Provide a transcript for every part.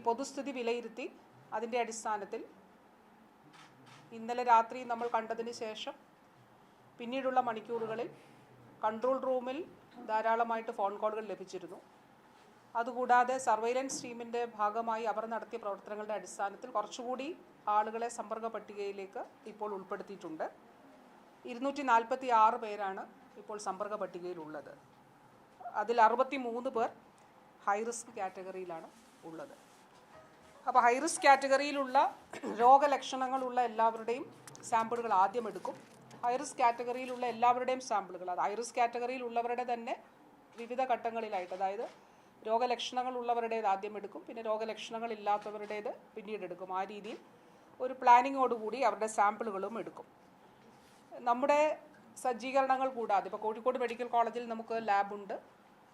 പൊതുസ്ഥിതി വിലയിരുത്തി അതിൻ്റെ അടിസ്ഥാനത്തിൽ ഇന്നലെ രാത്രി നമ്മൾ കണ്ടതിന് ശേഷം പിന്നീടുള്ള മണിക്കൂറുകളിൽ കൺട്രോൾ റൂമിൽ ധാരാളമായിട്ട് ഫോൺ കോളുകൾ ലഭിച്ചിരുന്നു. അതുകൂടാതെ സർവൈലൻസ് ടീമിൻ്റെ ഭാഗമായി അവർ നടത്തിയ പ്രവർത്തനങ്ങളുടെ അടിസ്ഥാനത്തിൽ കുറച്ചുകൂടി ആളുകളെ സമ്പർക്ക പട്ടികയിലേക്ക് ഇപ്പോൾ ഉൾപ്പെടുത്തിയിട്ടുണ്ട്. 246 പേരാണ് ഇപ്പോൾ സമ്പർക്ക പട്ടികയിലുള്ളത്. അതിൽ 63 പേർ ഹൈ റിസ്ക് കാറ്റഗറിയിലാണ് ഉള്ളത്. അപ്പോൾ ഹൈ റിസ്ക് കാറ്റഗറിയിലുള്ള രോഗലക്ഷണങ്ങളുള്ള എല്ലാവരുടെയും സാമ്പിളുകൾ ആദ്യം എടുക്കും. ഹൈ റിസ്ക് കാറ്റഗറിയിലുള്ള എല്ലാവരുടെയും സാമ്പിളുകൾ, അത് ഹൈ റിസ്ക് കാറ്റഗറിയിലുള്ളവരുടെ തന്നെ വിവിധ ഘട്ടങ്ങളിലായിട്ട്, അതായത് രോഗലക്ഷണങ്ങൾ ഉള്ളവരുടേത് ആദ്യം എടുക്കും, പിന്നെ രോഗലക്ഷണങ്ങൾ ഇല്ലാത്തവരുടേത് പിന്നീട് എടുക്കും. ആ രീതിയിൽ ഒരു പ്ലാനിങ്ങോടുകൂടി അവരുടെ സാമ്പിളുകളും എടുക്കും. നമ്മുടെ സജ്ജീകരണങ്ങൾ കൂടാതെ ഇപ്പോൾ കോഴിക്കോട് മെഡിക്കൽ കോളേജിൽ നമുക്ക് ലാബുണ്ട്,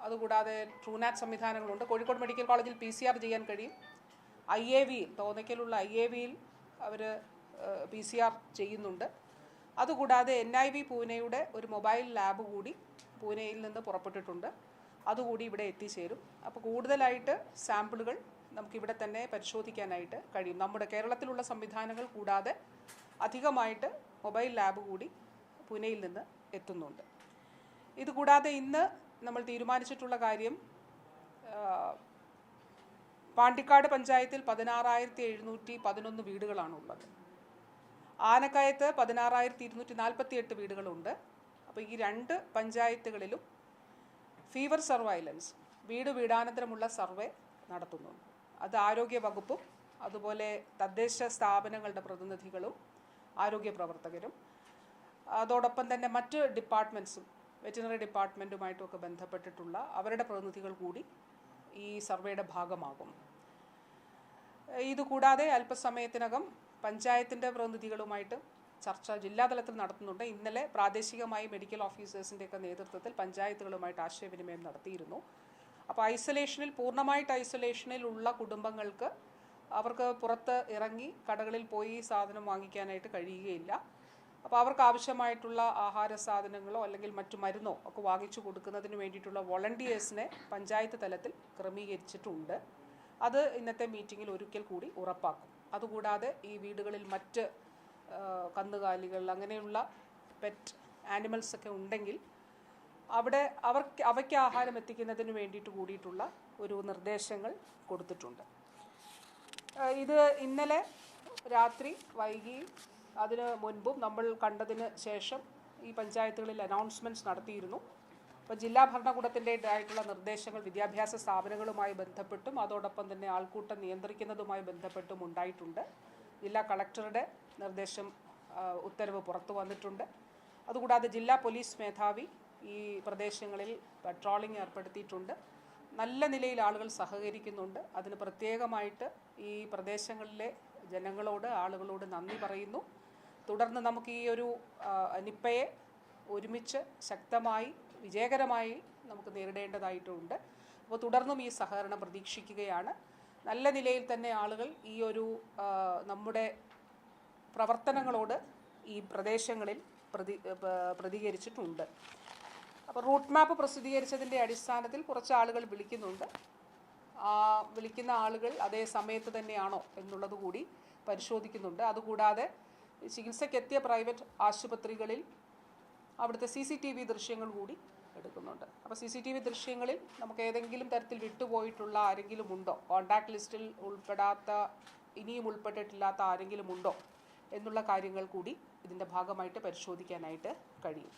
അതുകൂടാതെ ട്രൂനാറ്റ് സംവിധാനങ്ങളുണ്ട്. കോഴിക്കോട് മെഡിക്കൽ കോളേജിൽ PCR ചെയ്യാൻ കഴിയും. IAVയിൽ തോന്നയ്ക്കലുള്ള IAVയിൽ അവർ PCR ചെയ്യുന്നുണ്ട്. അതുകൂടാതെ NIV പൂനെയുടെ ഒരു മൊബൈൽ ലാബ് കൂടി പൂനെയിൽ നിന്ന് പുറപ്പെട്ടിട്ടുണ്ട്. അതുകൂടി ഇവിടെ എത്തിച്ചേരും. അപ്പോൾ കൂടുതലായിട്ട് സാമ്പിളുകൾ നമുക്കിവിടെ തന്നെ പരിശോധിക്കാനായിട്ട് കഴിയും. നമ്മുടെ കേരളത്തിലുള്ള സംവിധാനങ്ങൾ കൂടാതെ അധികമായിട്ട് മൊബൈൽ ലാബ് കൂടി പൂനെയിൽ നിന്ന് എത്തുന്നുണ്ട്. ഇതുകൂടാതെ ഇന്ന് നമ്മൾ തീരുമാനിച്ചിട്ടുള്ള കാര്യം, പാണ്ടിക്കാട് പഞ്ചായത്തിൽ 16,711 വീടുകളാണുള്ളത്. ആനക്കയത്ത് 16,248 വീടുകളുണ്ട്. അപ്പോൾ ഈ 2 പഞ്ചായത്തുകളിലും ഫീവർ സർവൈലൻസ്, വീടാനന്തരമുള്ള സർവേ നടത്തുന്നുണ്ട്. അത് ആരോഗ്യ വകുപ്പും അതുപോലെ തദ്ദേശ സ്ഥാപനങ്ങളുടെ പ്രതിനിധികളും ആരോഗ്യ പ്രവർത്തകരും അതോടൊപ്പം തന്നെ മറ്റ് ഡിപ്പാർട്ട്മെൻറ്റ്സും വെറ്റിനറി ഡിപ്പാർട്ട്മെൻറ്റുമായിട്ടുമൊക്കെ ബന്ധപ്പെട്ടിട്ടുള്ള അവരുടെ പ്രതിനിധികൾ കൂടി ഈ സർവേയുടെ ഭാഗമാകും. ഇതുകൂടാതെ അല്പസമയത്തിനകം പഞ്ചായത്തിൻ്റെ പ്രതിനിധികളുമായിട്ട് ചർച്ച ജില്ലാതലത്തിൽ നടത്തുന്നുണ്ട്. ഇന്നലെ പ്രാദേശികമായി മെഡിക്കൽ ഓഫീസേഴ്സിൻ്റെയൊക്കെ നേതൃത്വത്തിൽ പഞ്ചായത്തുകളുമായിട്ട് ആശയവിനിമയം നടത്തിയിരുന്നു. അപ്പോൾ പൂർണ്ണമായിട്ട് ഐസൊലേഷനിലുള്ള കുടുംബങ്ങൾക്ക് അവർക്ക് പുറത്ത് ഇറങ്ങി കടകളിൽ പോയി സാധനം വാങ്ങിക്കാനായിട്ട് കഴിയുകയില്ല. അപ്പോൾ അവർക്ക് ആവശ്യമായിട്ടുള്ള ആഹാര സാധനങ്ങളോ അല്ലെങ്കിൽ മറ്റു മരുന്നോ ഒക്കെ വാങ്ങിച്ചു കൊടുക്കുന്നതിന് വേണ്ടിയിട്ടുള്ള വോളണ്ടിയേഴ്സിനെ പഞ്ചായത്ത് തലത്തിൽ ക്രമീകരിച്ചിട്ടുണ്ട്. അത് ഇന്നത്തെ മീറ്റിങ്ങിൽ ഒരിക്കൽ കൂടി ഉറപ്പാക്കും. അതുകൂടാതെ ഈ വീടുകളിൽ മറ്റ് കന്നുകാലികൾ അങ്ങനെയുള്ള പെറ്റ് ആനിമൽസൊക്കെ ഉണ്ടെങ്കിൽ അവയ്ക്ക് ആഹാരം എത്തിക്കുന്നതിന് വേണ്ടിയിട്ട് കൂടിയിട്ടുള്ള ഒരു നിർദ്ദേശങ്ങൾ കൊടുത്തിട്ടുണ്ട്. ഇത് ഇന്നലെ രാത്രി വൈകി അതിന് മുൻപും നമ്മൾ കണ്ടതിന് ശേഷം ഈ പഞ്ചായത്തുകളിൽ അനൗൺസ്മെൻറ്റ്സ് നടത്തിയിരുന്നു. അപ്പോൾ ജില്ലാ ഭരണകൂടത്തിൻ്റെതായിട്ടുള്ള നിർദ്ദേശങ്ങൾ വിദ്യാഭ്യാസ സ്ഥാപനങ്ങളുമായി ബന്ധപ്പെട്ടും അതോടൊപ്പം തന്നെ ആൾക്കൂട്ടം നിയന്ത്രിക്കുന്നതുമായി ബന്ധപ്പെട്ടും ഉണ്ടായിട്ടുണ്ട്. ജില്ലാ കളക്ടറുടെ ഉത്തരവ് പുറത്തു വന്നിട്ടുണ്ട്. അതുകൂടാതെ ജില്ലാ പോലീസ് മേധാവി ഈ പ്രദേശങ്ങളിൽ പട്രോളിംഗ് ഏർപ്പെടുത്തിയിട്ടുണ്ട്. നല്ല നിലയിൽ ആളുകൾ സഹകരിക്കുന്നുണ്ട്. അതിന് പ്രത്യേകമായിട്ട് ഈ പ്രദേശങ്ങളിലെ ആളുകളോട് നന്ദി പറയുന്നു. തുടർന്ന് നമുക്ക് ഈ ഒരു നിപ്പയെ ഒരുമിച്ച് ശക്തമായി വിജയകരമായി നമുക്ക് നേരിടേണ്ടതായിട്ടുണ്ട്. അപ്പോൾ തുടർന്നും ഈ സഹകരണം പ്രതീക്ഷിക്കുകയാണ്. നല്ല നിലയിൽ തന്നെ ആളുകൾ ഈ ഒരു നമ്മുടെ പ്രവർത്തനങ്ങളോട് ഈ പ്രദേശങ്ങളിൽ പ്രതികരിച്ചിട്ടുണ്ട്. അപ്പോൾ റൂട്ട് മാപ്പ് പ്രസിദ്ധീകരിച്ചതിൻ്റെ അടിസ്ഥാനത്തിൽ കുറച്ച് ആളുകൾ വിളിക്കുന്നുണ്ട്. വിളിക്കുന്ന ആളുകൾ അതേ സമയത്ത് തന്നെയാണോ എന്നുള്ളത് കൂടി പരിശോധിക്കുന്നുണ്ട്. അതുകൂടാതെ ചികിത്സയ്ക്കെത്തിയ പ്രൈവറ്റ് ആശുപത്രികളിൽ അവിടുത്തെ CCTV ദൃശ്യങ്ങൾ കൂടി എടുക്കുന്നുണ്ട്. അപ്പോൾ CCTV ദൃശ്യങ്ങളിൽ നമുക്ക് ഏതെങ്കിലും തരത്തിൽ വിട്ടുപോയിട്ടുള്ള ആരെങ്കിലും ഉണ്ടോ, കോൺടാക്ട് ലിസ്റ്റിൽ ഇനിയും ഉൾപ്പെട്ടിട്ടില്ലാത്ത ആരെങ്കിലും ഉണ്ടോ എന്നുള്ള കാര്യങ്ങൾ കൂടി ഇതിൻ്റെ ഭാഗമായിട്ട് പരിശോധിക്കാനായിട്ട് കഴിയും.